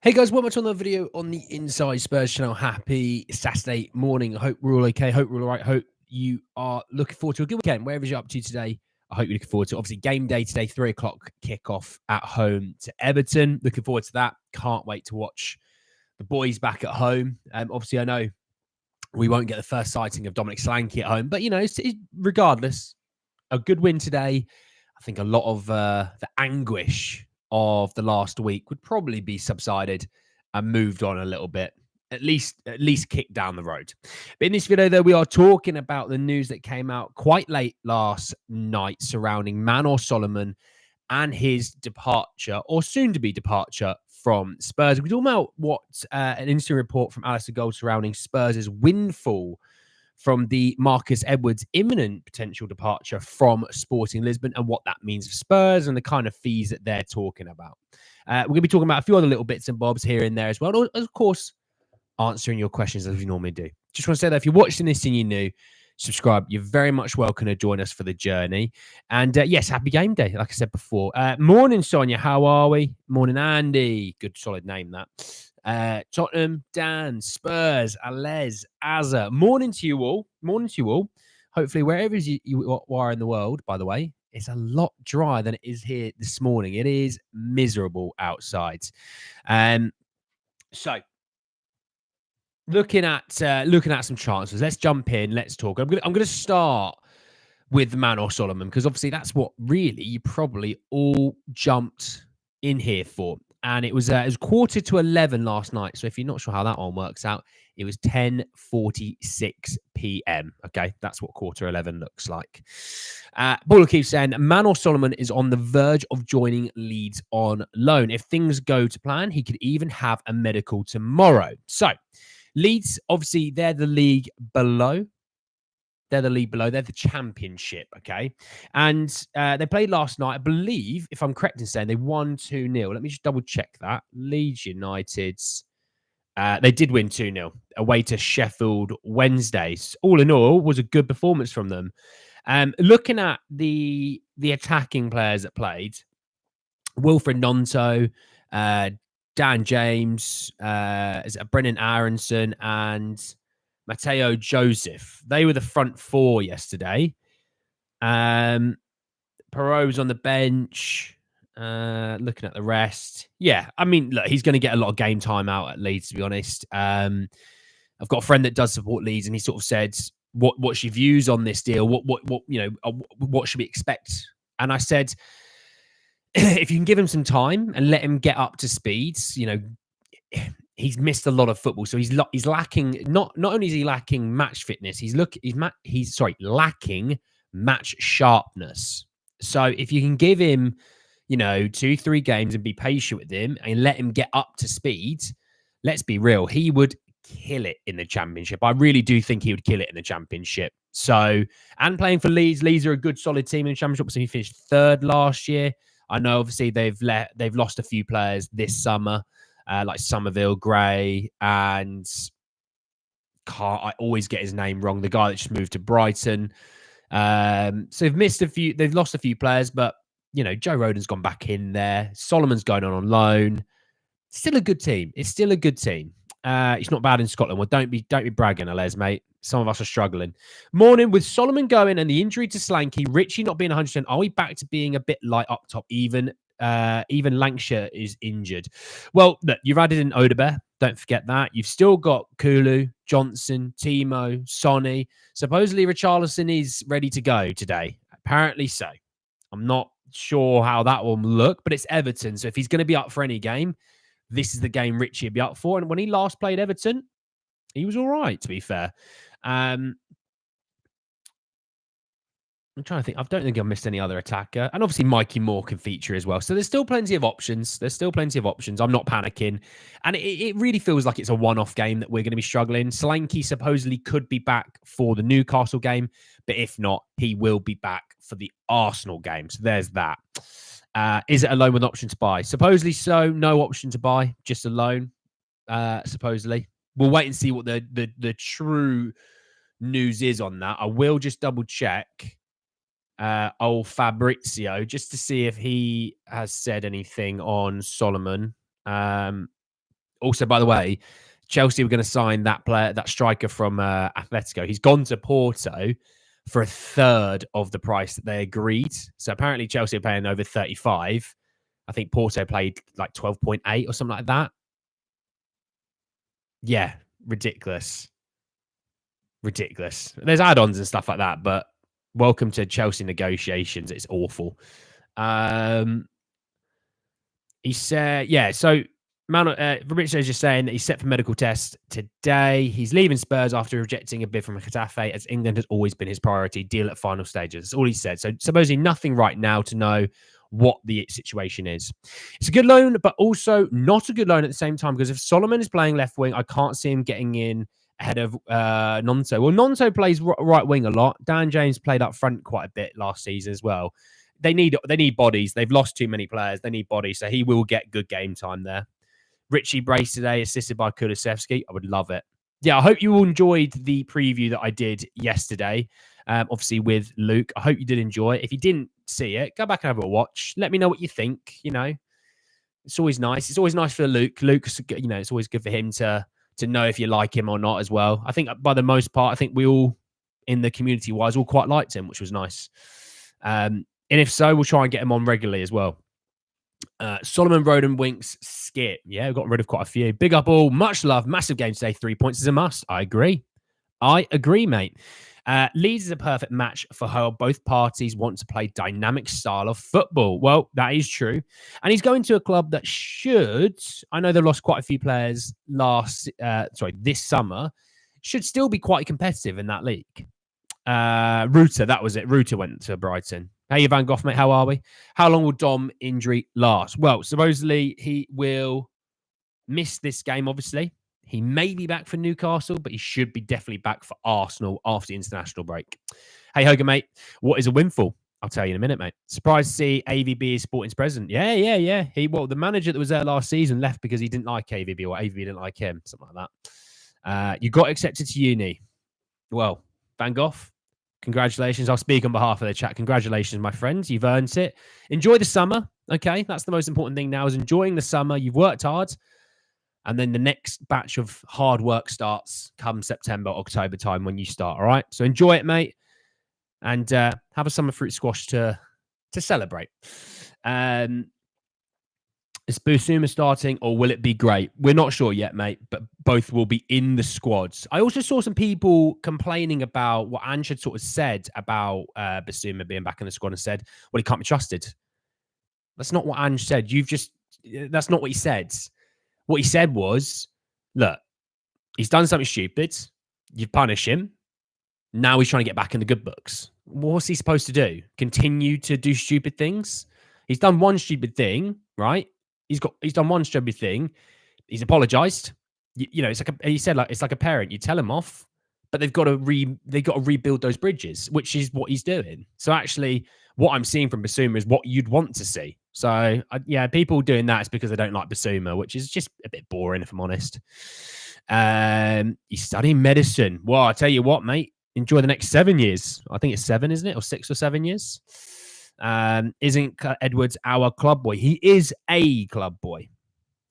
Hey guys, welcome to another video on the Inside Spurs channel. Happy Saturday morning. I hope we're all okay. Hope we're all right. Hope you are looking forward to a good weekend. Wherever you're up to today, I hope you're looking forward to obviously game day today, 3 o'clock kickoff at home to Everton. Looking forward to that. Can't wait to watch the boys back at home. Obviously, I know we won't get the first sighting of Dominic Solanke at home, but regardless, a good win today. I think a lot of the anguish of the last week would probably be subsided and moved on a little bit, at least kicked down the road. But in this video, though, we are talking about the news that came out quite late last night surrounding Manor Solomon and his departure, or soon-to-be departure, from Spurs. We're talking about what an instant report from Alistair Gold surrounding Spurs' Windfall from the Marcus Edwards' imminent potential departure from Sporting Lisbon and what that means for Spurs and the kind of fees that they're talking about. We're going to be talking about a few other little bits and bobs here and there as well. And of course, answering your questions as we normally do. Just want to say that if you're watching this and you're new, subscribe. You're very much welcome to join us for the journey. And yes, happy game day, like I said before. Morning, Sonia. How are we? Morning, Andy. Good, solid name, that. Tottenham, Dan, Spurs, Alez, Azza. Morning to you all. Morning to you all. Hopefully, wherever you are in the world, by the way, it's a lot drier than it is here this morning. It is miserable outside. So looking at some transfers. Let's jump in. Let's talk. I'm gonna start with Manor Solomon because obviously that's what really you probably all jumped in here for. And it was 11:15 last night. So if you're not sure how that one works out, it was 10:46 p.m. Okay, that's what 11:15 looks like. Baller keeps saying Manor Solomon is on the verge of joining Leeds on loan. If things go to plan, he could even have a medical tomorrow. So Leeds, obviously, they're the league below. They're the championship, okay? And they played last night. I believe, if I'm correct in saying, they won 2-0. Let me just double check that. Leeds United's, they did win 2-0 away to Sheffield Wednesday. All in all, was a good performance from them. Looking at the attacking players that played, Wilfred Nonto, Dan James, Brennan Aronson, and Mateo Joseph. They were the front four yesterday. Perot's on the bench. Looking at the rest. Yeah, I mean, look, he's going to get a lot of game time out at Leeds, to be honest. I've got a friend that does support Leeds, and he sort of said, what's your views on this deal? What should we expect? And I said, if you can give him some time and let him get up to speed, he's missed a lot of football, so he's lacking. Not only is he lacking match fitness, he's lacking match sharpness. So if you can give him, 2-3 games and be patient with him and let him get up to speed, let's be real, he would kill it in the Championship. I really do think he would kill it in the Championship. So, and playing for Leeds are a good solid team in the Championship. So he finished third last year. I know, obviously, they've lost a few players this summer, like Somerville, Gray, and I always get his name wrong. The guy that just moved to Brighton. So they've lost a few players, but Joe Rodon's gone back in there. Solomon's going on loan. Still a good team. It's still a good team. It's not bad in Scotland. Well, don't be bragging, Alez, mate. Some of us are struggling. Morning, with Solomon going and the injury to Solanke, Richie not being 100%, are we back to being a bit light up top? Even Lancashire is injured. Well, look, you've added in Odebear. Don't forget that. You've still got Kulu, Johnson, Timo, Sonny. Supposedly, Richarlison is ready to go today. Apparently so. I'm not sure how that will look, but it's Everton. So if he's going to be up for any game, this is the game Richie would be up for. And when he last played Everton, he was all right, to be fair. I'm trying to think. I don't think I've missed any other attacker. And obviously, Mikey Moore can feature as well. So there's still plenty of options. I'm not panicking. And it really feels like it's a one-off game that we're going to be struggling. Solanke supposedly could be back for the Newcastle game. But if not, he will be back for the Arsenal game. So there's that. Is it a loan with option to buy? Supposedly so. No option to buy. Just a loan, supposedly. We'll wait and see what the true news is on that. I will just double check old Fabrizio just to see if he has said anything on Solomon. Also, by the way, Chelsea were going to sign that player, that striker from Atletico. He's gone to Porto for a third of the price that they agreed. So apparently Chelsea are paying over 35. I think Porto played like 12.8 or something like that. Yeah, ridiculous. Ridiculous. There's add-ons and stuff like that, but welcome to Chelsea negotiations. It's awful. He said, yeah, so Fabrizio is just saying that he's set for medical test today. He's leaving Spurs after rejecting a bid from Getafe, as England has always been his priority. Deal at final stages. That's all he said. So supposedly nothing right now to know what the situation is. It's a good loan, but also not a good loan at the same time, because if Solomon is playing left wing, I can't see him getting in ahead of Nonto. Well, Nonto plays right wing a lot. Dan James played up front quite a bit last season as well. They need bodies. They've lost too many players. They need bodies, so he will get good game time there. Richie Brace today, assisted by Kulusevski. I would love it. Yeah, I hope you all enjoyed the preview that I did yesterday, obviously with Luke. I hope you did enjoy it. If you didn't see it, go back and have a watch. Let me know what you think. You know, it's always nice. It's always nice for Luke. Luke's, you know, it's always good for him to know if you like him or not as well. I think by the most part, I think we all in the community wise all quite liked him, which was nice. And if so, we'll try and get him on regularly as well. Solomon, Roden, Winks, Skip. Yeah, we've gotten rid of quite a few. Big up all. Much love. Massive game today. 3 points is a must. I agree, mate. Leeds is a perfect match for how both parties want to play dynamic style of football. Well, that is true. And he's going to a club that should, I know they've lost quite a few players this summer, should still be quite competitive in that league. Ruter, that was it. Ruter went to Brighton. Hey, Van Gogh, mate, how are we? How long will Dom injury last? Well, supposedly he will miss this game, obviously. He may be back for Newcastle, but he should be definitely back for Arsenal after the international break. Hey, Hogan, mate, what is a windfall? I'll tell you in a minute, mate. Surprised to see AVB is Sporting's president. Yeah. The manager that was there last season left because he didn't like AVB or AVB didn't like him, something like that. You got accepted to uni. Well, Van Gogh, congratulations. I'll speak on behalf of the chat. Congratulations, my friends. You've earned it. Enjoy the summer. Okay, that's the most important thing now is enjoying the summer. You've worked hard. And then the next batch of hard work starts come September, October time when you start. All right. So enjoy it, mate. And have a summer fruit squash to celebrate. Is Busuma starting or will it be great? We're not sure yet, mate, but both will be in the squads. I also saw some people complaining about what Ange had sort of said about Busuma being back in the squad and said, well, he can't be trusted. That's not what Ange said. That's not what he said. What he said was, look, he's done something stupid. You've punished him. Now he's trying to get back in the good books. What's he supposed to do? Continue to do stupid things? He's done one stupid thing, right? He's done one stupid thing. He's apologized. You know, it's like it's like a parent. You tell him off, but they've got to rebuild those bridges, which is what he's doing. So actually, what I'm seeing from Basuma is what you'd want to see. So people doing that is because they don't like Basuma, which is just a bit boring, if I'm honest. He's studying medicine. Well, I tell you what, mate, enjoy the next 7 years. I think it's 7, isn't it, or 6 or 7 years? Isn't Edwards our club boy? He is a club boy.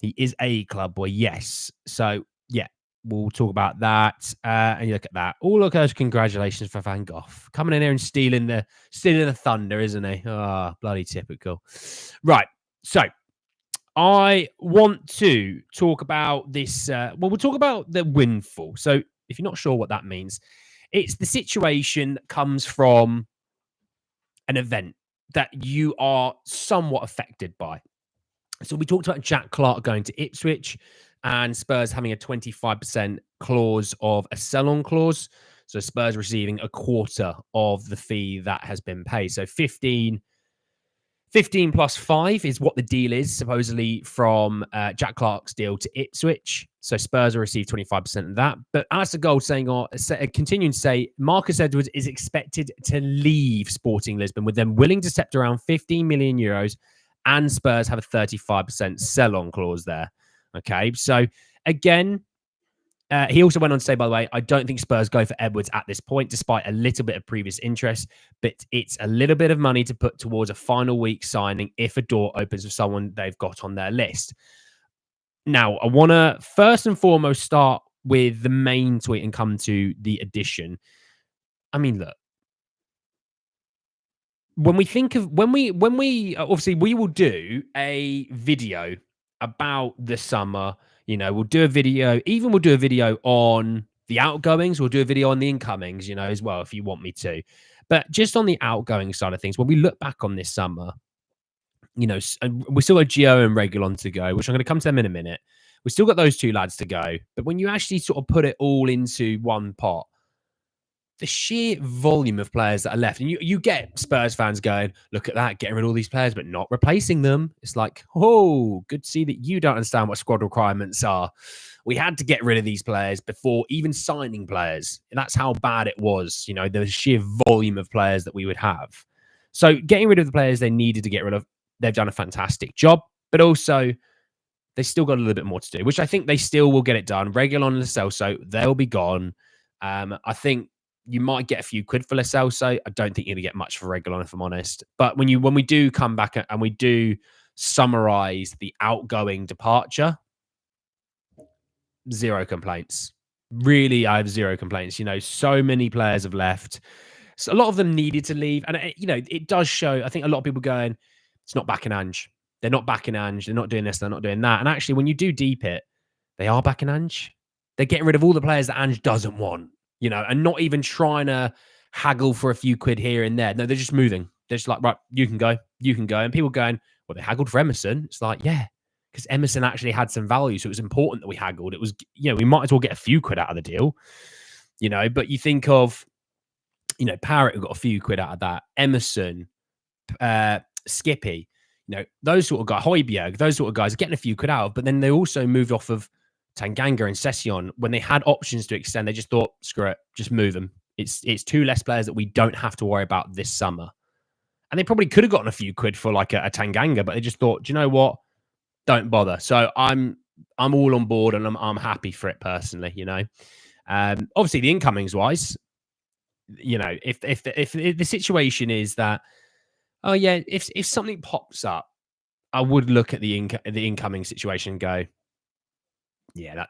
Yes. So yeah, we'll talk about that. And you look at that. All of those congratulations for Van Gogh coming in here and stealing the thunder, isn't he? Oh, bloody typical. Right. So I want to talk about this. We'll talk about the windfall. So if you're not sure what that means, it's the situation that comes from an event that you are somewhat affected by. So we talked about Jack Clark going to Ipswich and Spurs having a 25% clause of a sell-on clause. So Spurs receiving a quarter of the fee that has been paid. So 15 plus 5 is what the deal is, supposedly, from Jack Clark's deal to Ipswich. So Spurs will receive 25% of that. But Alistair Gold continuing to say, Marcus Edwards is expected to leave Sporting Lisbon with them willing to accept around 15 million euros, and Spurs have a 35% sell-on clause there. Okay, so again, he also went on to say, by the way, I don't think Spurs go for Edwards at this point, despite a little bit of previous interest, but it's a little bit of money to put towards a final week signing if a door opens with someone they've got on their list. Now, I want to first and foremost start with the main tweet and come to the addition. I mean, look, when we think of when we obviously we will do a video about the summer. We'll do a video. Even we'll do a video on the outgoings. We'll do a video on the incomings. As well, if you want me to. But just on the outgoing side of things, when we look back on this summer, and we still got Gio and Regulon to go, which I'm going to come to them in a minute. We still got those two lads to go. But when you actually sort of put it all into one pot, the sheer volume of players that are left, and you get Spurs fans going, look at that, getting rid of all these players, but not replacing them. It's like, oh, good to see that you don't understand what squad requirements are. We had to get rid of these players before even signing players. And that's how bad it was, the sheer volume of players that we would have. So getting rid of the players they needed to get rid of, they've done a fantastic job, but also they still got a little bit more to do, which I think they still will get it done. Regulon and Lo Celso, they'll be gone. I think you might get a few quid for Lo Celso. I don't think you're going to get much for Regulon, if I'm honest. But when we do come back and we do summarize the outgoing departure, zero complaints. Really, I have zero complaints. So many players have left. So a lot of them needed to leave. And, it does show, I think a lot of people going, it's not back in Ange. They're not back in Ange. They're not doing this. They're not doing that. And actually, when you do deep it, they are back in Ange. They're getting rid of all the players that Ange doesn't want, and not even trying to haggle for a few quid here and there. No, they're just moving. They're just like, right, you can go. And people going, well, they haggled for Emerson. It's like, yeah, because Emerson actually had some value. So it was important that we haggled. It was, we might as well get a few quid out of the deal, but you think of, Parrott who got a few quid out of that. Emerson, Skippy, those sort of guys, Højbjerg, those sort of guys are getting a few quid out of, but then they also moved off of Tanganga and Session. When they had options to extend, they just thought, screw it, just move them. It's two less players that we don't have to worry about this summer. And they probably could have gotten a few quid for like a Tanganga, but they just thought, do you know what? Don't bother. So I'm all on board and I'm happy for it personally, Obviously the incomings wise, if the situation is that, oh yeah, if something pops up, I would look at the incoming situation and go, yeah,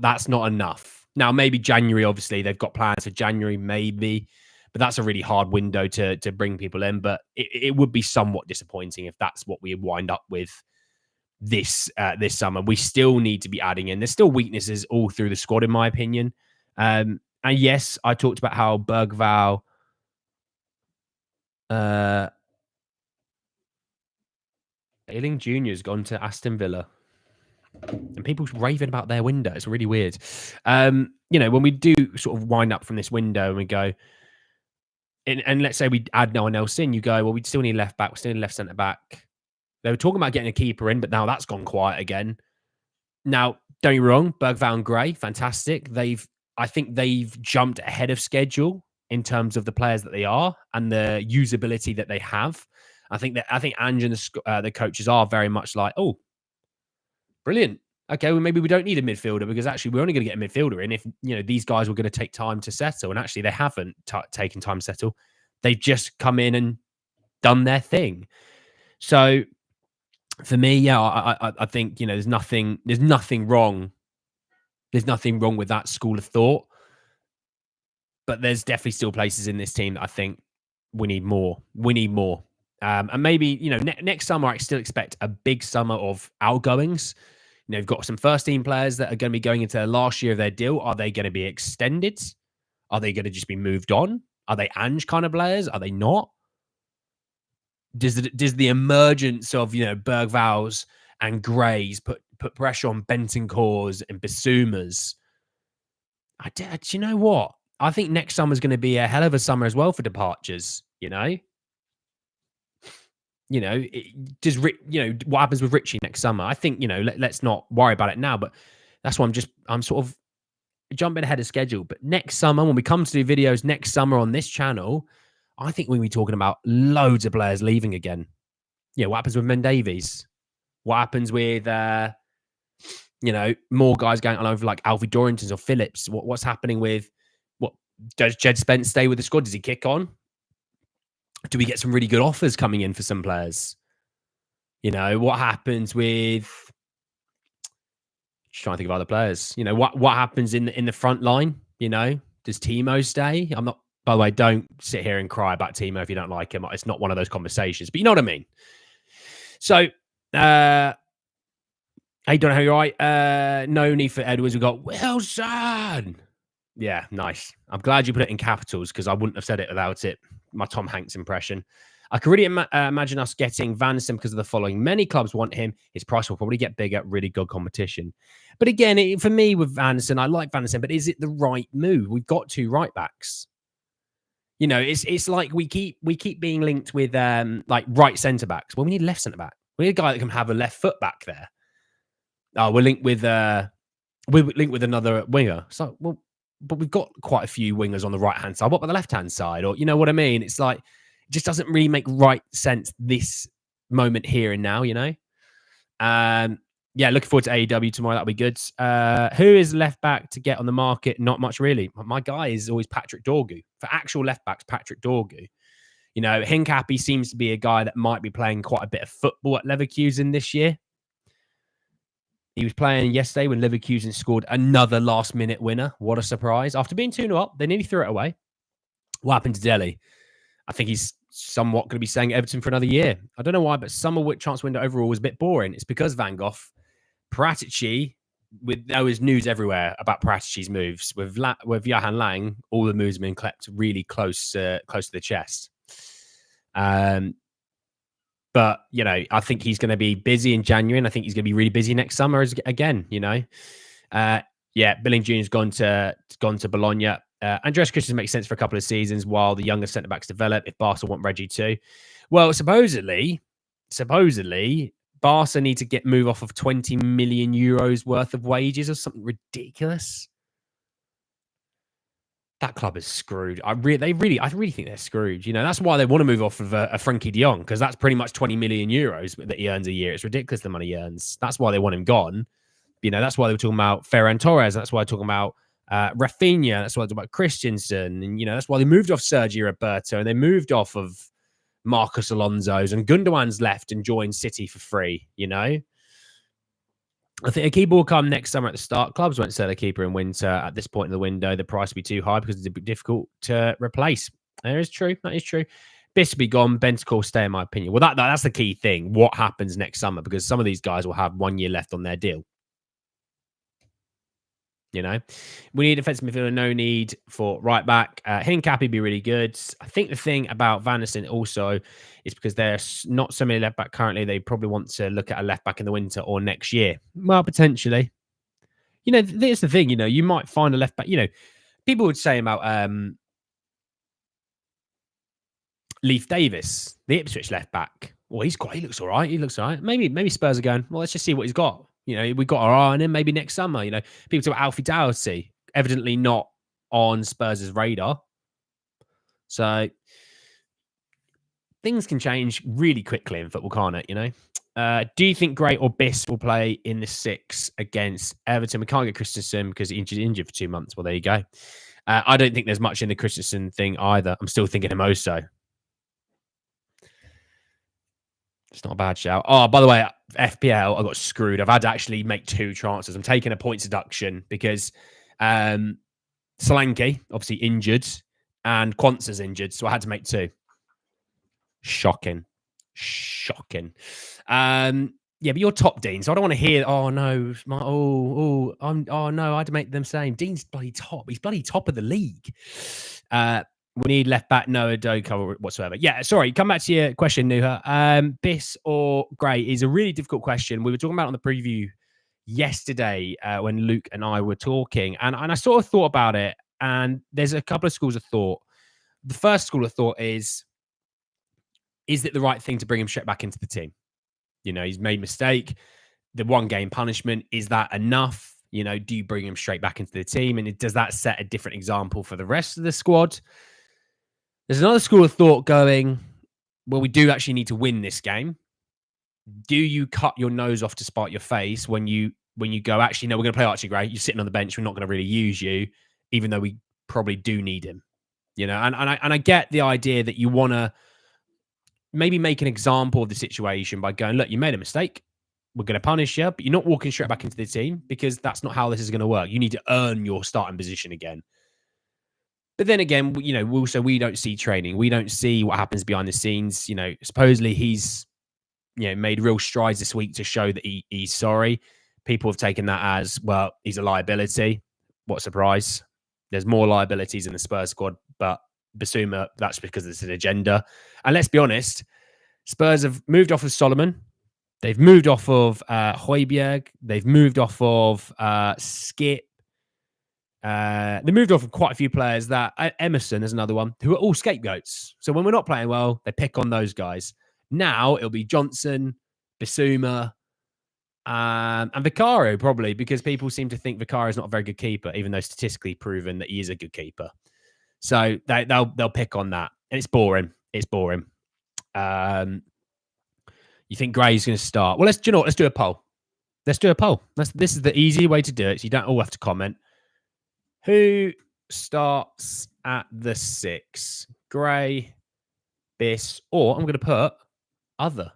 that's not enough. Now maybe January, obviously they've got plans for January, maybe, but that's a really hard window to bring people in. But it would be somewhat disappointing if that's what we wind up with this summer. We still need to be adding in. There's still weaknesses all through the squad, in my opinion. And yes, I talked about how Bergvall, Ayling Jr. has gone to Aston Villa. And people raving about their window. It's really weird. When we do sort of wind up from this window and we go, and let's say we add no one else in, you go, well, we still need left back, we still need left centre back. They were talking about getting a keeper in, but now that's gone quiet again. Now, don't get me wrong, Bergvall and Gray, fantastic. I think they've jumped ahead of schedule in terms of the players that they are and the usability that they have. I think Ange and the coaches are very much like, oh, brilliant. Okay, well, maybe we don't need a midfielder because actually we're only going to get a midfielder in if, these guys were going to take time to settle. And actually they haven't taken time to settle. They've just come in and done their thing. So for me, yeah, I think, there's nothing wrong. There's nothing wrong with that school of thought. But there's definitely still places in this team that I think we need more. And maybe, next summer, I still expect a big summer of outgoings. You've got some first team players that are going to be going into their last year of their deal. Are they going to be extended? Are they going to just be moved on? Are they Ange kind of players? Are they not? Does the emergence of, Bergvalls and Grays put pressure on Bentancurs and Bissoumas? Do you know what? I think next summer is going to be a hell of a summer as well for departures, what happens with Richie next summer? I think, let's not worry about it now, but that's why I'm sort of jumping ahead of schedule. But next summer, when we come to do videos next summer on this channel, I think we'll be talking about loads of players leaving again. What happens with Mendavies? What happens with, more guys going all over like Alfie Dorringtons or Phillips? What's happening with, does Jed Spence stay with the squad? Does he kick on? Do we get some really good offers coming in for some players? What happens with, Just trying to think of other players. You know, what happens in the front line? You know, does Timo stay? I'm not. By the way, don't sit here and cry about Timo if you don't like him. It's not one of those conversations, but you know what I mean. So, hey, don't know how you're right. No need for Edwards. We've got Wilson. Yeah, nice. I'm glad you put it in capitals because I wouldn't have said it without it. My Tom Hanks impression. I could really imagine us getting Van Nistelrooy because of the following. Many clubs want him. His price will probably get bigger. Really good competition. But again, for me with Van Nistelrooy, I like Van Nistelrooy, but is it the right move? We've got 2 right backs. You know, it's like we keep being linked with like right centre backs. Well, we need a left centre back. We need a guy that can have a left foot back there. Oh, we're linked with another winger. So, well, but we've got quite a few wingers on the right hand side. What about the left hand side? Or you know what I mean? It's like it just doesn't really make right sense this moment here and now. You know. Yeah, looking forward to AEW tomorrow. That'll be good. Who is left back to get on the market? Not much, really. My guy is always Patrick Dorgu. For actual left backs, Patrick Dorgu. You know, Hincapie seems to be a guy that might be playing quite a bit of football at Leverkusen this year. He was playing yesterday when Leverkusen scored another last-minute winner. What a surprise. After being 2-0 up, they nearly threw it away. What happened to Delhi? I think he's somewhat going to be staying at Everton for another year. I don't know why, but summer transfer window overall was a bit boring. It's because Van Gogh, Paratici, there was news everywhere about Paratici's moves. With Johan Lang, all the moves have been kept really close to the chest. But, you know, I think he's going to be busy in January, and I think he's going to be really busy next summer again, you know. Yeah, Billing Jr.'s gone to Bologna. Andreas Christensen makes sense for a couple of seasons while the younger centre-backs develop, if Barca want Reggie too. Well, supposedly, Barca need to move off of 20 million euros worth of wages or something ridiculous. That club is screwed. I really think they're screwed. You know, that's why they want to move off of a Frankie de Jong, because that's pretty much 20 million euros that he earns a year. It's ridiculous the money he earns. That's why they want him gone. You know, that's why they were talking about Ferran Torres. That's why they're talking about Rafinha. That's why they're talking about Christensen. And, you know, that's why they moved off Sergio Roberto and they moved off of Marcus Alonso's, and Gundogan's left and joined City for free, you know. I think a keeper will come next summer at the start. Clubs won't sell a keeper in winter at this point in the window. The price will be too high because it's a bit difficult to replace. That is true. Biss will be gone. Bentancur will stay, in my opinion. Well, that's the key thing. What happens next summer? Because some of these guys will have 1 year left on their deal. You know, we need a defensive midfielder. No need for right back. Hincapie be really good. I think the thing about Van Nistelrooy also is because there's not so many left back currently. They probably want to look at a left back in the winter or next year. Well, potentially. You know, there's the thing. You know, you might find a left back. You know, people would say about Leif Davis, the Ipswich left back. Well, he looks all right. Maybe Spurs are going, well, let's just see what he's got. You know, we've got our eye on him maybe next summer. You know, people talk about Alfie Doughty, evidently not on Spurs' radar. So things can change really quickly in football, can't it? You know, do you think Gray or Biss will play in the 6 against Everton? We can't get Christensen because he's injured for 2 months. Well, there you go. I don't think there's much in the Christensen thing either. I'm still thinking Hermoso. It's not a bad shout. Oh, by the way, FPL, I got screwed. I've had to actually make 2 transfers. I'm taking a points deduction because Solanke, obviously injured, and Quanza's injured, so I had to make 2. Shocking. Yeah, but you're top, Dean, so I don't want to hear, oh, no, no, I had to make them same. Dean's bloody top. He's bloody top of the league. We need left back, no cover whatsoever. Yeah, sorry. Come back to your question, Nuha. Biss or Gray is a really difficult question. We were talking about it on the preview yesterday when Luke and I were talking, and I sort of thought about it. And there's a couple of schools of thought. The first school of thought is it the right thing to bring him straight back into the team? You know, he's made a mistake. The 1 game punishment, is that enough? You know, do you bring him straight back into the team? And does that set a different example for the rest of the squad? There's another school of thought going, well, we do actually need to win this game. Do you cut your nose off to spite your face when you go, actually, no, we're going to play Archie Gray. You're sitting on the bench. We're not going to really use you, even though we probably do need him. You know, and I get the idea that you want to maybe make an example of the situation by going, look, you made a mistake. we're going to punish you, but you're not walking straight back into the team because that's not how this is going to work. You need to earn your starting position again. But then again, we don't see training. We don't see what happens behind the scenes. Supposedly he's, made real strides this week to show that he's sorry. People have taken that as, well, he's a liability. What a surprise. There's more liabilities in the Spurs squad, but Basuma, that's because it's an agenda. And let's be honest, Spurs have moved off of Solomon. They've moved off of Højbjerg. They've moved off of Skip. They moved off of quite a few players that Emerson is another one who are all scapegoats. So when we're not playing well, they pick on those guys. Now it'll be Johnson, Basuma, and Vicario probably, because people seem to think Vicario is not a very good keeper, even though statistically proven that he is a good keeper. So they'll pick on that, and it's boring. It's boring. You think Gray's going to start? Well, let's do a poll. Let's do a poll. This is the easy way to do it, so you don't all have to comment. Who starts at the 6? Gray, Biss, or I'm going to put other.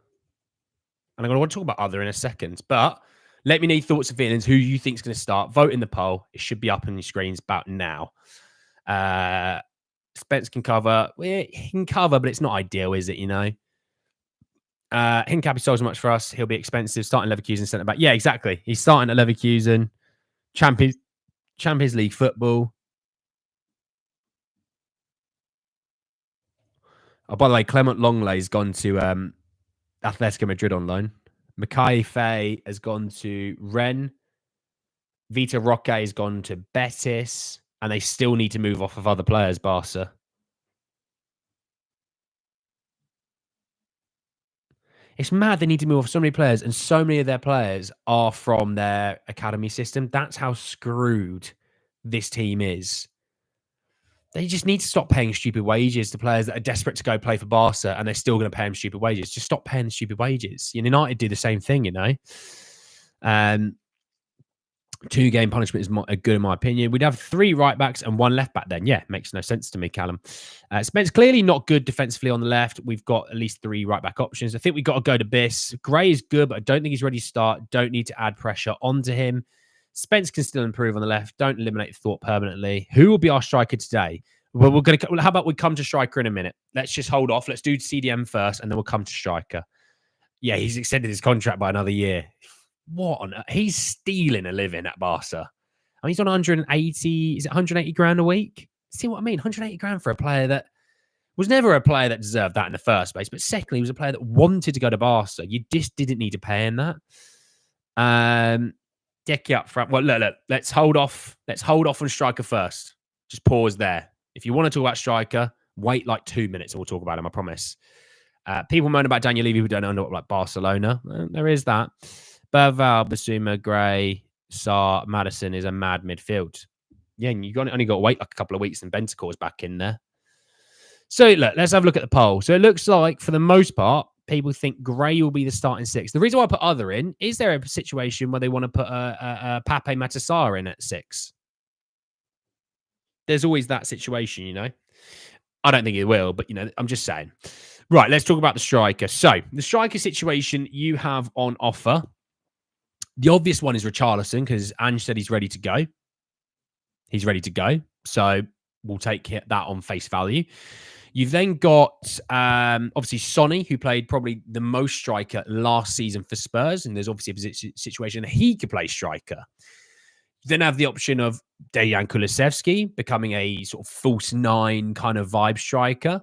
And I'm going to want to talk about other in a second. But let me know your thoughts and feelings. Who you think is going to start? Vote in the poll. It should be up on your screens about now. Spence can cover. He can cover, but it's not ideal, is it? Hincapie sold so much for us. He'll be expensive. Starting Leverkusen centre back. Yeah, exactly. He's starting at Leverkusen. Champions League football. Oh, by the way, Clement Longley's gone to Atletico Madrid on loan. Mackay Faye has gone to Rennes. Vita Roque has gone to Betis. And they still need to move off of other players, Barca. It's mad they need to move off so many players, and so many of their players are from their academy system. That's how screwed this team is. They just need to stop paying stupid wages to players that are desperate to go play for Barca, and they're still going to pay them stupid wages. Just stop paying stupid wages. United do the same thing, 2-game punishment is good in my opinion. We'd have 3 right backs and 1 left back then. Yeah, makes no sense to me, Callum. Spence clearly not good defensively on the left. We've got at least 3 right back options. I think we've got to go to Biss. Gray is good, but I don't think he's ready to start. Don't need to add pressure onto him. Spence can still improve on the left. Don't eliminate thought permanently. Who will be our striker today? Well, how about we come to striker in a minute? Let's just hold off. Let's do CDM first, and then we'll come to striker. Yeah, he's extended his contract by another year. What on earth? He's stealing a living at Barca. I mean, he's on 180. Is it 180 grand a week? See what I mean? 180 grand for a player that was never a player that deserved that in the first place. But secondly, he was a player that wanted to go to Barca. You just didn't need to pay him that. Decky up front. Well, look. Let's hold off. Let's hold off on striker first. Just pause there. If you want to talk about striker, wait like 2 minutes and we'll talk about him. I promise. People moan about Daniel Levy who don't know like Barcelona. There is that. Berval, Basuma, Gray, Sarr, Madison is a mad midfield. Yeah, and you've only got to wait like a couple of weeks and Bentancur's back in there. So look, let's have a look at the poll. So it looks like, for the most part, people think Gray will be the starting 6. The reason why I put other in, is there a situation where they want to put a Pape Matar in at 6? There's always that situation, I don't think it will, but, I'm just saying. Right, let's talk about the striker. So the striker situation you have on offer. The obvious one is Richarlison, because Ange said he's ready to go. He's ready to go. So we'll take that on face value. You've then got, obviously, Sonny, who played probably the most striker last season for Spurs. And there's obviously a situation that he could play striker. You then have the option of Dejan Kulusevski becoming a sort of false 9 kind of vibe striker.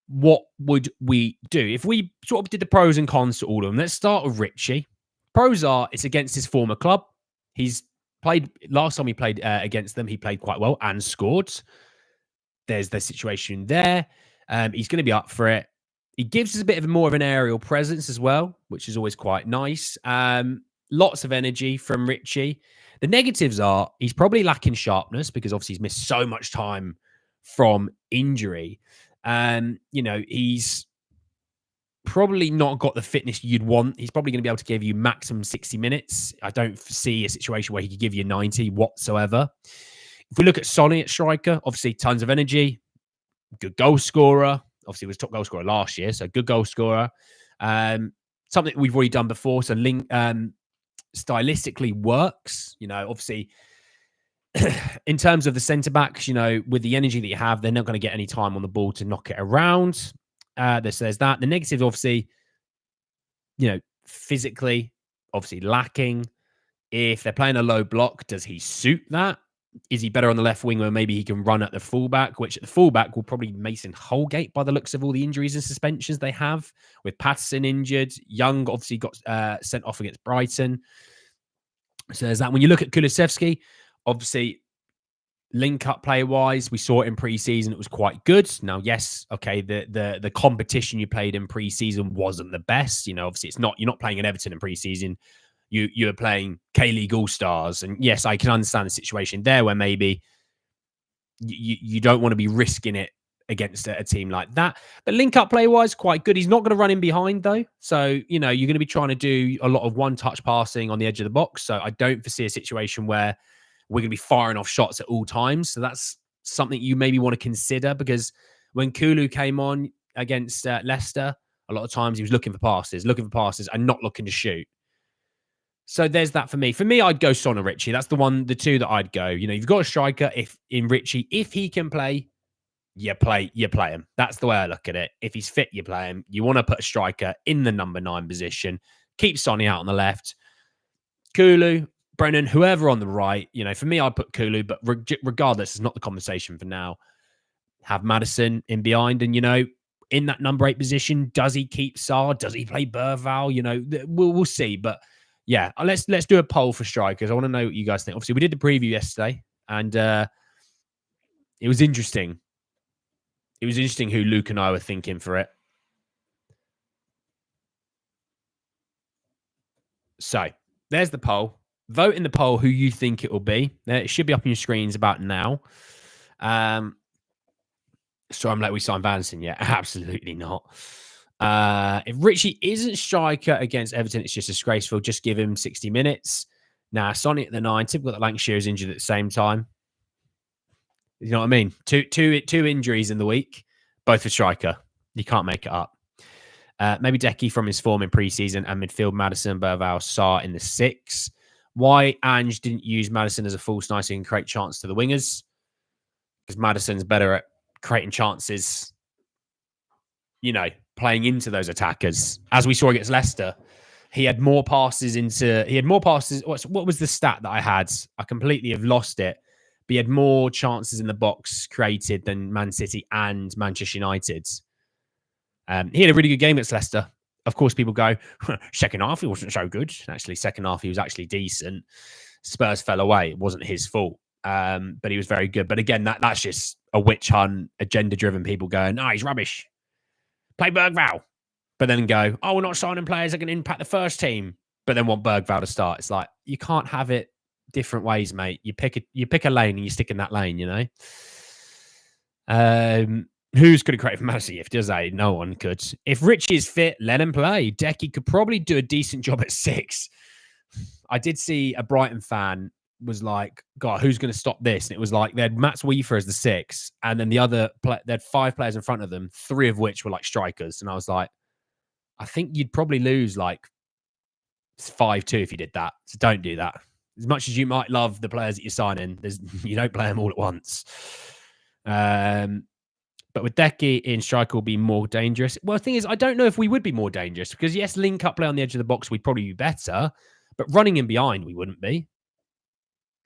What would we do? If we sort of did the pros and cons to all of them, let's start with Richie. Pros are, it's against his former club. He's played, last time he played against them, he played quite well and scored. There's the situation there. He's going to be up for it. He gives us a bit of more of an aerial presence as well, which is always quite nice. Lots of energy from Richie. The negatives are he's probably lacking sharpness because obviously he's missed so much time from injury. He's probably not got the fitness you'd want. He's probably going to be able to give you maximum 60 minutes. I don't see a situation where he could give you 90 whatsoever. If we look at Sonny at striker, obviously tons of energy, good goal scorer. Obviously, he was top goal scorer last year, so good goal scorer. something we've already done before. So stylistically works. Obviously, in terms of the centre backs, with the energy that you have, they're not going to get any time on the ball to knock it around. There's that. The negative, obviously, physically, obviously lacking. If they're playing a low block, does he suit that? Is he better on the left wing where maybe he can run at the fullback, which at the fullback will probably Mason Holgate by the looks of all the injuries and suspensions they have, with Patterson injured. Young obviously got sent off against Brighton. So there's that. When you look at Kulusevski, obviously link up play wise, we saw it in pre-season. It was quite good. Now, yes, okay, the competition you played in pre-season wasn't the best. Obviously you're not playing in Everton in pre-season. You're playing K-League All-Stars. And yes, I can understand the situation there where maybe you don't want to be risking it against a team like that. But link-up play-wise, quite good. He's not going to run in behind, though. So, you're going to be trying to do a lot of one-touch passing on the edge of the box. So I don't foresee a situation where we're going to be firing off shots at all times. So that's something you maybe want to consider, because when Kulu came on against Leicester, a lot of times he was looking for passes and not looking to shoot. So there's that for me. For me, I'd go Son or Richie. That's the two that I'd go. You've got a striker. If he can play, you play him. That's the way I look at it. If he's fit, you play him. You want to put a striker in the number 9 position. Keep Sonny out on the left. Kulu, Brennan, whoever on the right. For me, I'd put Kulu, but regardless, it's not the conversation for now. Have Maddison in behind, and in that number 8 position, does he keep Sarr? Does he play Burval? We'll see, but. Yeah, let's do a poll for strikers. I want to know what you guys think. Obviously, we did the preview yesterday, and it was interesting. It was interesting who Luke and I were thinking for it. So, there's the poll. Vote in the poll who you think it will be. It should be up on your screens about now. So I'm like, we signed Vanson yet? Absolutely not. If Richie isn't striker against Everton, it's just disgraceful. Just give him 60 minutes. Now, Sonny at the 9. Typical that Lancashire is injured at the same time. You know what I mean? Two injuries in the week, both for striker. You can't make it up. Maybe Decky from his form in pre-season, and midfield Maddison, Burval, Sarr in the 6. Why Ange didn't use Maddison as a false 9 so he can create chance to the wingers? Because Maddison's better at creating chances, playing into those attackers. As we saw against Leicester, he had more passes. What was the stat that I had? I completely have lost it. But he had more chances in the box created than Man City and Manchester United. He had a really good game against Leicester. Of course, people go, second half, he wasn't so good. Actually, second half, he was actually decent. Spurs fell away. It wasn't his fault. But he was very good. But again, that's just a witch hunt, agenda-driven people going, no, he's rubbish. Play Bergvall. But then go, oh, we're not signing players that can impact the first team. But then want Bergvall to start. It's like, you can't have it different ways, mate. You pick a lane and you stick in that lane, Who's going to create for Man City? If does a no one could. If Richie is fit, let him play. Decky could probably do a decent job at 6. I did see a Brighton fan was like, God, who's going to stop this? And it was like they had Mats Weaver as the 6, and then they had 5 players in front of them, 3 of which were like strikers. And I was like, I think you'd probably lose like 5-2 if you did that. So don't do that. As much as you might love the players that you're signing, you don't play them all at once. But with Decky in striker will be more dangerous. Well, the thing is, I don't know if we would be more dangerous because, yes, link up play on the edge of the box, we'd probably be better. But running in behind, we wouldn't be.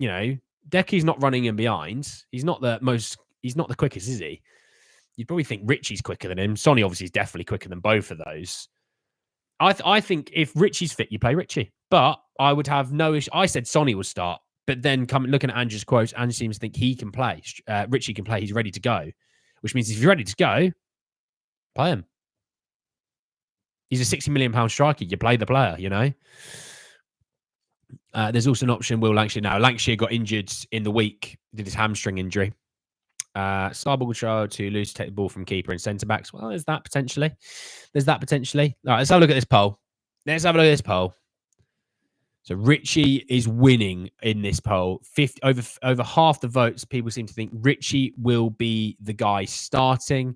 Decky's not running in behind. He's not the quickest, is he? You'd probably think Richie's quicker than him. Sonny obviously is definitely quicker than both of those. I think if Richie's fit, you play Richie. But I would have no issue. I said Sonny will start. But then looking at Ange's quotes, Ange seems to think he can play. Richie can play. He's ready to go. Which means if you're ready to go, play him. He's a £60 million striker. You play the player, There's also an option, Will Lancashire. Now, Lancashire got injured in the week. Did his hamstring injury. Starbull will try to lose to take the ball from keeper and centre-backs. Well, there's that potentially. All right, let's have a look at this poll. So Richie is winning in this poll. Over half the votes, people seem to think Richie will be the guy starting.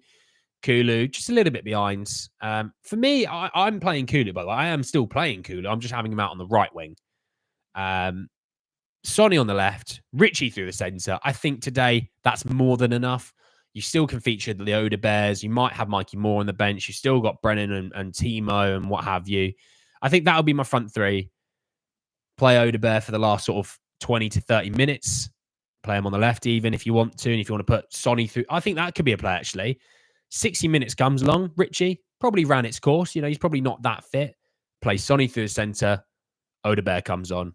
Kulu, just a little bit behind. For me, I'm playing Kulu, by the way. I am still playing Kulu. I'm just having him out on the right wing. Sonny on the left, Richie through the centre. I think today that's more than enough. You still can feature the Oda Bears. You might have Mikey Moore on the bench. You've still got Brennan and Timo and what have you. I think that'll be my front three. Play Oda Bear for the last sort of 20 to 30 minutes. Play him on the left even if you want to. And if you want to put Sonny through, I think that could be a play actually. 60 minutes comes along. Richie probably ran its course. You know, he's probably not that fit. Play Sonny through the centre. Oda Bear comes on.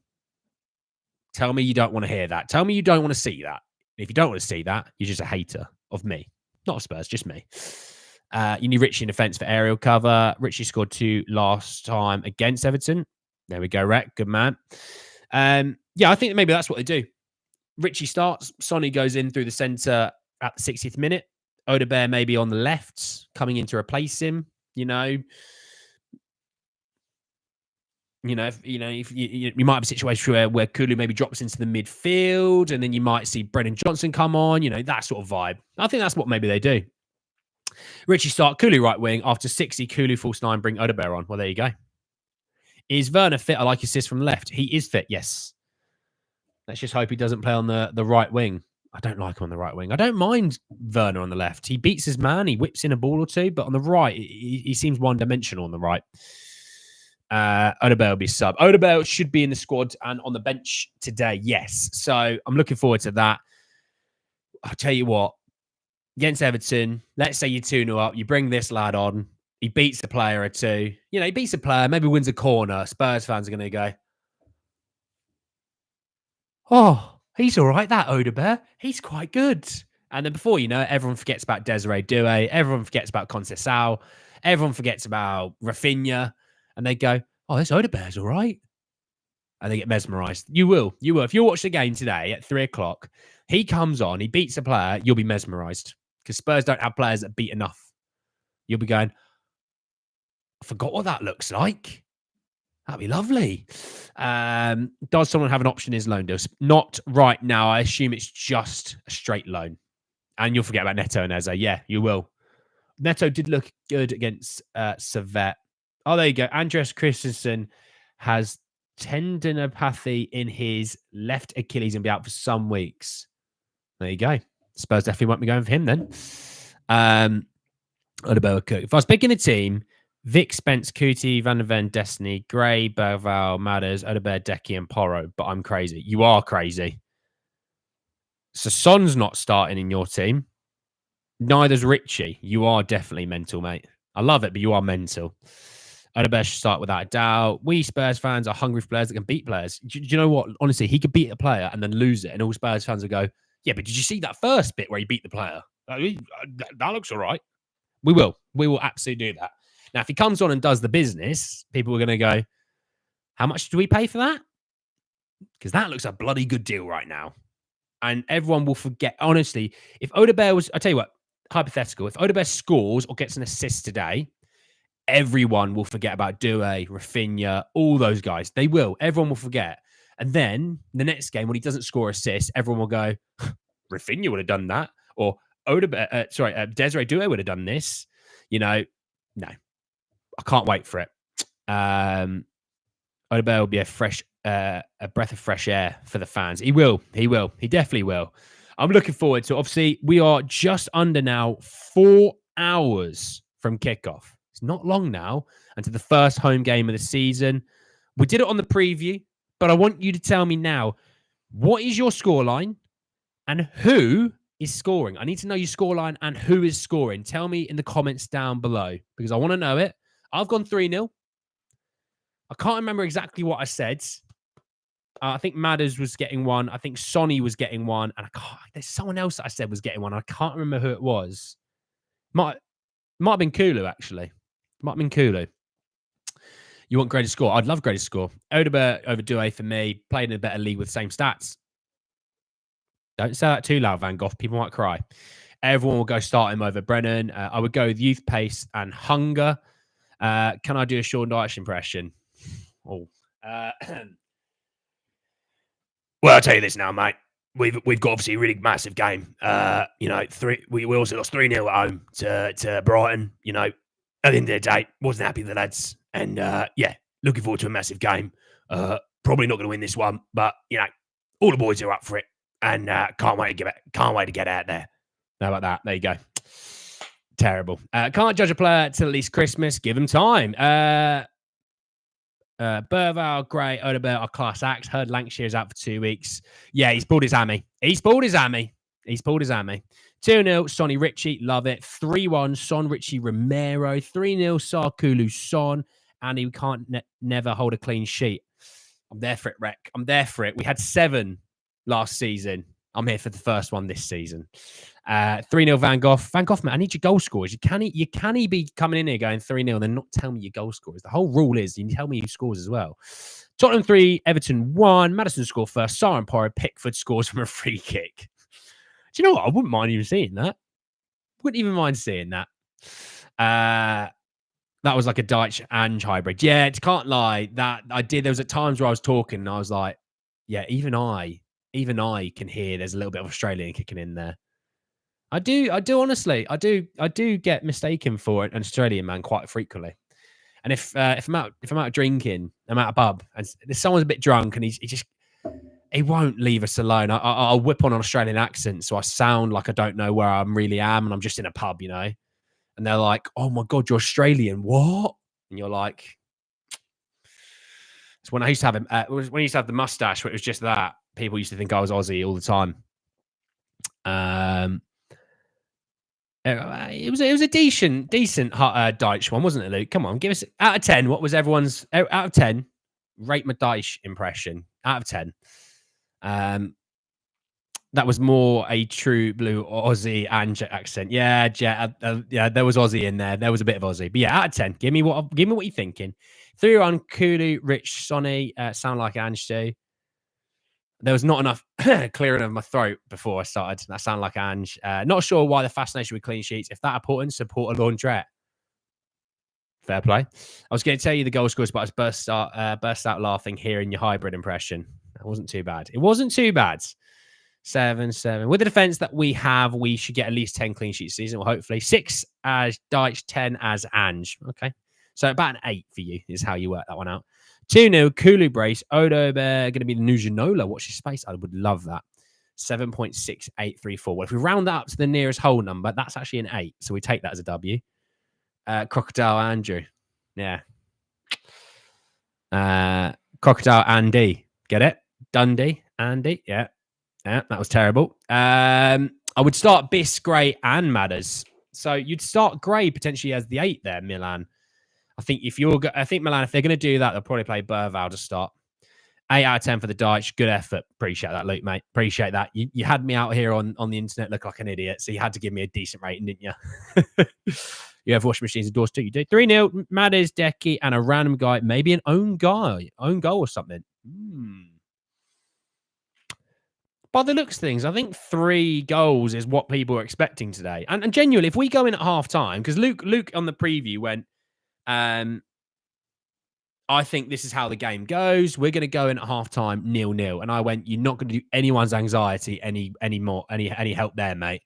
Tell me you don't want to hear that. Tell me you don't want to see that. If you don't want to see that, you're just a hater of me. Not of Spurs, just me. You need Richie in defence for aerial cover. Richie scored 2 last time against Everton. There we go, Rec. Good man. Yeah, I think maybe that's what they do. Richie starts. Sonny goes in through the centre at the 60th minute. Oda Bear maybe on the left, coming in to replace him. You might have a situation where Kulu maybe drops into the midfield, and then you might see Brennan Johnson come on. That sort of vibe. I think that's what maybe they do. Richie start, Kulu right wing. After 60, Kulu false 9, bring Oda Bear on. Well, there you go. Is Werner fit? I like assist from left. He is fit, yes. Let's just hope he doesn't play on the right wing. I don't like him on the right wing. I don't mind Werner on the left. He beats his man. He whips in a ball or two. But on the right, he seems one-dimensional on the right. Oda Bear will be sub. Oda Bear should be in the squad and on the bench today, yes. So I'm looking forward to that. I'll tell you what. Against Everton, let's say you're 2-0 up. You bring this lad on. He beats a player or two. He beats a player, maybe wins a corner. Spurs fans are going to go, oh, he's all right, that Oda Bear. He's quite good. And then before you know it, everyone forgets about Desiree Doué. Everyone forgets about Conceição. Everyone forgets about Rafinha. And they go, oh, this Oda Bear's all right. And they get mesmerised. You will. If you watch the game today at 3 o'clock, he comes on, he beats a player, you'll be mesmerised. Because Spurs don't have players that beat enough. You'll be going, I forgot what that looks like. That'd be lovely. Does someone have an option in his loan deal? Not right now. I assume it's just a straight loan. And you'll forget about Neto and Eze. Yeah, you will. Neto did look good against Servette. Oh, there you go. Andreas Christensen has tendinopathy in his left Achilles and be out for some weeks. There you go. Spurs definitely won't be going for him then. Odegaard Cook. If I was picking a team, Vic, Spence, Kuti, Van der Ven, Destiny, Gray, Berval, Matters, Odegaard, Decky, and Porro. But I'm crazy. You are crazy. So Son's not starting in your team. Neither's Richie. You are definitely mental, mate. I love it, but you are mental. Odegaard should start without a doubt. We Spurs fans are hungry for players that can beat players. Do you know what? Honestly, he could beat a player and then lose it, and all Spurs fans will go, yeah, but did you see that first bit where he beat the player? That looks all right. We will. We will absolutely do that. Now, if he comes on and does the business, people are going to go, how much do we pay for that? Because that looks a bloody good deal right now. And everyone will forget. Honestly, if Odegaard was, I'll tell you what, hypothetical, if Odegaard scores or gets an assist today, everyone will forget about Doué, Rafinha, all those guys. They will. Everyone will forget. And then the next game, when he doesn't score assists, everyone will go, Rafinha would have done that. Or Desiree Doué would have done this. No. I can't wait for it. Odegaard will be a breath of fresh air for the fans. He will. He definitely will. I'm looking forward to it. Obviously, we are just under now 4 hours from kickoff. It's not long now until the first home game of the season. We did it on the preview, but I want you to tell me now, what is your scoreline and who is scoring? I need to know your scoreline and who is scoring. Tell me in the comments down below because I want to know it. I've gone 3-0. I can't remember exactly what I said. I think Madders was getting one. I think Sonny was getting one. And there's someone else that I said was getting one. I can't remember who it was. Might have been Kulu, actually. Might have been Kulu. You want greatest score? I'd love greatest score. Odegaard over Doué for me. Played in a better league with the same stats. Don't say that too loud, Van Gogh. People might cry. Everyone will go start him over Brennan. I would go with youth, pace, and hunger. Can I do a Sean Dyche impression? Oh. Well, I'll tell you this now, mate. we've got obviously a really massive game. We also lost 3-0 at home to Brighton. At the end of the day, wasn't happy with the lads, and looking forward to a massive game. Probably not going to win this one, but all the boys are up for it, and can't wait to get out there. How about that? There you go. Terrible. Can't judge a player till at least Christmas. Give them time. Burval, Gray, Odebert are class acts. Heard Lancashire's out for 2 weeks. Yeah, he's pulled his hammy. 2-0, Sonny Ritchie. Love it. 3-1, Son, Ritchie, Romero. 3-0, Sarkulu, Son. And he can't never hold a clean sheet. I'm there for it, Rec. I'm there for it. We had 7 last season. I'm here for the first one this season. 3-0 Van Gogh. Van Gogh, man, I need your goal scorers. You can't be coming in here going 3-0 and then not tell me your goal scorers. The whole rule is you tell me who scores as well. Tottenham 3, Everton 1. Madison scored first. Saran Poro, Pickford scores from a free kick. Do you know what? I wouldn't mind even seeing that. Wouldn't even mind seeing that. That was like a Dyche Ange hybrid. Yeah, it can't lie. That I did. There was at times where I was talking and I was like, yeah, even I can hear there's a little bit of Australian kicking in there. I do honestly. I do get mistaken for an Australian man quite frequently. And if I'm out drinking, I'm at a pub, and someone's a bit drunk, and he won't leave us alone. I'll whip on an Australian accent, so I sound like I don't know where I really am, and I'm just in a pub, And they're like, "Oh my god, you're Australian? What?" And you're like, "It's when I used to have him. When I used to have the mustache, where it was just that. People used to think I was Aussie all the time." It was a decent Dyche one, wasn't it, Luke? Come on, give us out of 10. What was everyone's out of 10? Rate my Dyche impression out of 10. That was more a true blue Aussie and accent. Yeah, there was Aussie in there. There was a bit of Aussie, but yeah, out of 10. Give me what you're thinking. 3-1, Kulu, Rich, Sonny, sound like Ange too. There was not enough clearing of my throat before I started. That sounded like Ange. Not sure why the fascination with clean sheets. If that important, support a laundrette. Fair play. I was going to tell you the goal scores, but I was burst out laughing hearing your hybrid impression. That wasn't too bad. It wasn't too bad. 7-7. With the defence that we have, we should get at least 10 clean sheets season. Well, hopefully 6 as Dyche, 10 as Ange. Okay. So about an 8 for you is how you work that one out. 2-0, Kulu brace. Odo going to be the Nujinola. Watch his space. I would love that. 7.6834. Well, if we round that up to the nearest whole number, that's actually an 8. So we take that as a W. Crocodile Andrew. Yeah. Crocodile Andy. Get it? Dundee. Andy. Yeah. Yeah, that was terrible. I would start Biss, Gray, and Madders. So you'd start Gray potentially as the 8 there, Milan. I think Milan, if they're going to do that, they'll probably play Burval to start. 8 out of 10 for the Dyche. Good effort. Appreciate that, Luke, mate. Appreciate that. You had me out here on the internet look like an idiot, so you had to give me a decent rating, didn't you? You have washing machines and doors too. You do. 3-0, Madders, Decky, and a random guy, maybe an own goal or something. By the looks of things, I think 3 goals is what people are expecting today. And genuinely, if we go in at half time, because Luke on the preview went, I think this is how the game goes. We're going to go in at halftime 0-0. And I went, you're not going to do anyone's anxiety any help there, mate.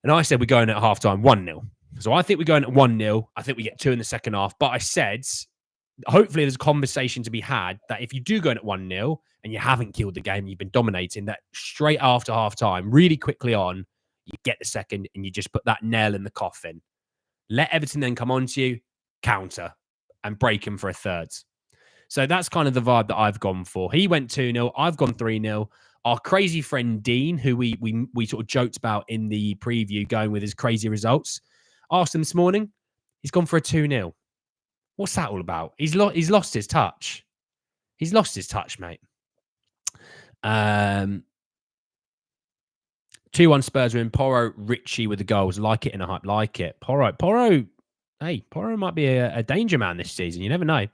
And I said, we're going at halftime 1-0. So I think we're going at 1-0. I think we get 2 in the second half. But I said, hopefully there's a conversation to be had that if you do go in at 1-0 and you haven't killed the game, you've been dominating, that straight after halftime, really quickly on, you get the second and you just put that nail in the coffin. Let Everton then come on to you, counter, and break him for a third. So that's kind of the vibe that I've gone for. He went 2-0. I've gone 3-0. Our crazy friend Dean, who we sort of joked about in the preview, going with his crazy results, asked him this morning. He's gone for a 2-0. What's that all about? He's lost his touch. He's lost his touch, mate. 2-1 Spurs win. Poro, Ritchie with the goals. Like it in a hype. Like it. Poro. Hey, Poro might be a danger man this season. You never know.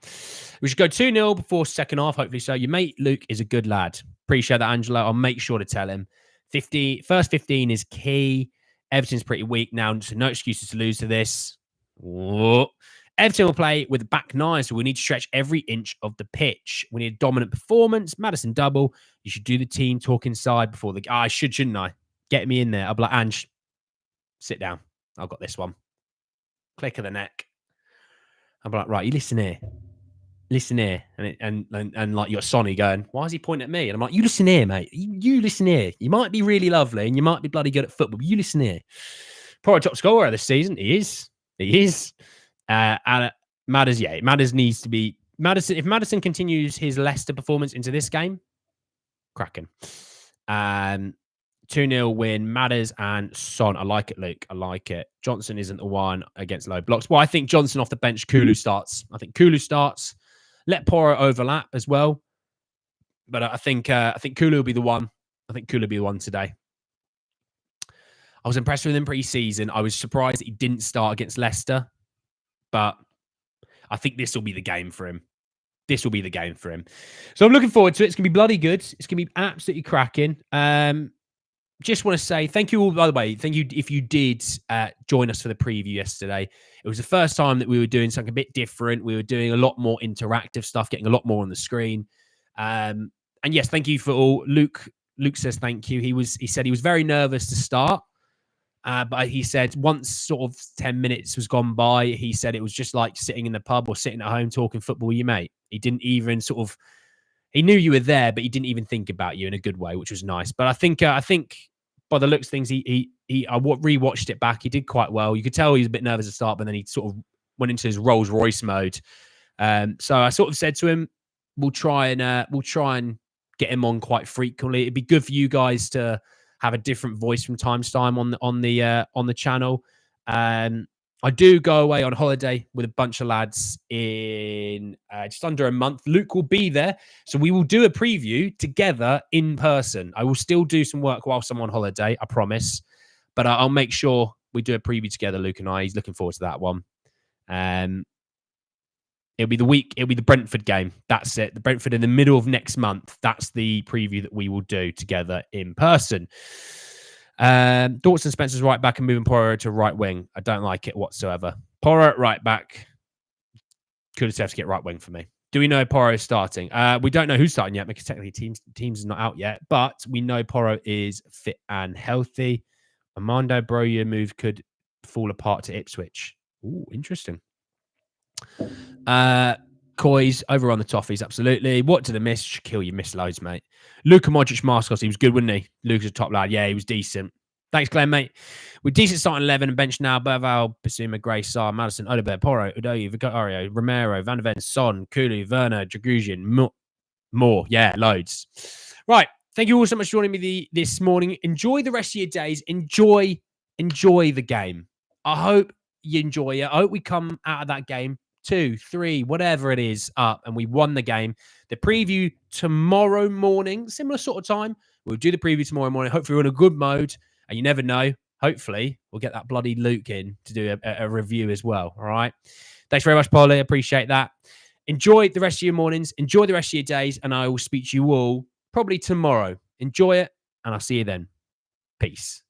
We should go 2-0 before second half, hopefully so. Your mate Luke is a good lad. Appreciate that, Angelo. I'll make sure to tell him. First 15 is key. Everton's pretty weak now, so no excuses to lose to this. Whoa. Everton will play with the back nine, so we need to stretch every inch of the pitch. We need a dominant performance. Maddison double. You should do the team talk inside before the... I should, shouldn't I? Get me in there. I'll be like, Ange, sit down. I've got this one. Click of the neck. I'll be like, right, you listen here. Listen here. And like you're Sonny going, why is he pointing at me? And I'm like, you listen here, mate. You listen here. You might be really lovely and you might be bloody good at football, but you listen here. Probably top scorer this season. He is. And Madders needs to be Maddison. If Maddison continues his Leicester performance into this game, cracking. 2-0 win. Madders and Son. I like it, Luke. I like it. Johnson isn't the one against low blocks. Well, I think Johnson off the bench. Kulu starts. Let Porro overlap as well. But I think Kulu will be the one. I think Kulu will be the one today. I was impressed with him pre-season. I was surprised that he didn't start against Leicester. But I think this will be the game for him. So I'm looking forward to it. It's going to be bloody good. It's going to be absolutely cracking. Just want to say thank you all, by the way. Thank you if you did join us for the preview yesterday. It was the first time that we were doing something a bit different. We were doing a lot more interactive stuff, getting a lot more on the screen. And yes, thank you for all. Luke says thank you. He said he was very nervous to start. But he said once sort of 10 minutes was gone by, he said it was just like sitting in the pub or sitting at home talking football with your mate. He didn't even he knew you were there, but he didn't even think about you in a good way, which was nice. But I think by the looks of things, I rewatched it back. He did quite well. You could tell he was a bit nervous to start, but then he sort of went into his Rolls Royce mode. So I sort of said to him, we'll try and get him on quite frequently. It'd be good for you guys to have a different voice from time to time on the channel. I do go away on holiday with a bunch of lads in just under a month. Luke will be there, so we will do a preview together in person. I will still do some work whilst I'm on holiday, I promise. But I'll make sure we do a preview together, Luke and I. He's looking forward to that one. It'll be the Brentford game. That's it. The Brentford in the middle of next month. That's the preview that we will do together in person. Dawson Spencer's right back and moving Porro to right wing. I don't like it whatsoever. Porro at right back. Kulusevski get right wing for me. Do we know Porro is starting? We don't know who's starting yet because technically teams is not out yet. But we know Porro is fit and healthy. Armando Broja move could fall apart to Ipswich. Ooh, interesting. Coys over on the toffees, absolutely. What did I miss? Shaquille, you missed loads, mate. Luka Modric, Marcos, he was good, wasn't he? Luka's a top lad. Yeah, he was decent. Thanks, Glenn, mate. With decent starting 11 and bench now, Berval, Basuma, Gray, Sarr, Madison, Odobert, Porro, Udoyi, Vicario, Romero, Van der Ven, Son, Kulu, Werner, Dragosian, more. Yeah, loads. Right. Thank you all so much for joining me this morning. Enjoy the rest of your days. Enjoy the game. I hope you enjoy it. I hope we come out of that game 2, 3, whatever it is, up, and we won the game. The preview tomorrow morning, similar sort of time. We'll do the preview tomorrow morning. Hopefully, we're in a good mode, and you never know. Hopefully, we'll get that bloody Luke in to do a review as well. All right. Thanks very much, Polly. Appreciate that. Enjoy the rest of your mornings. Enjoy the rest of your days, and I will speak to you all probably tomorrow. Enjoy it, and I'll see you then. Peace.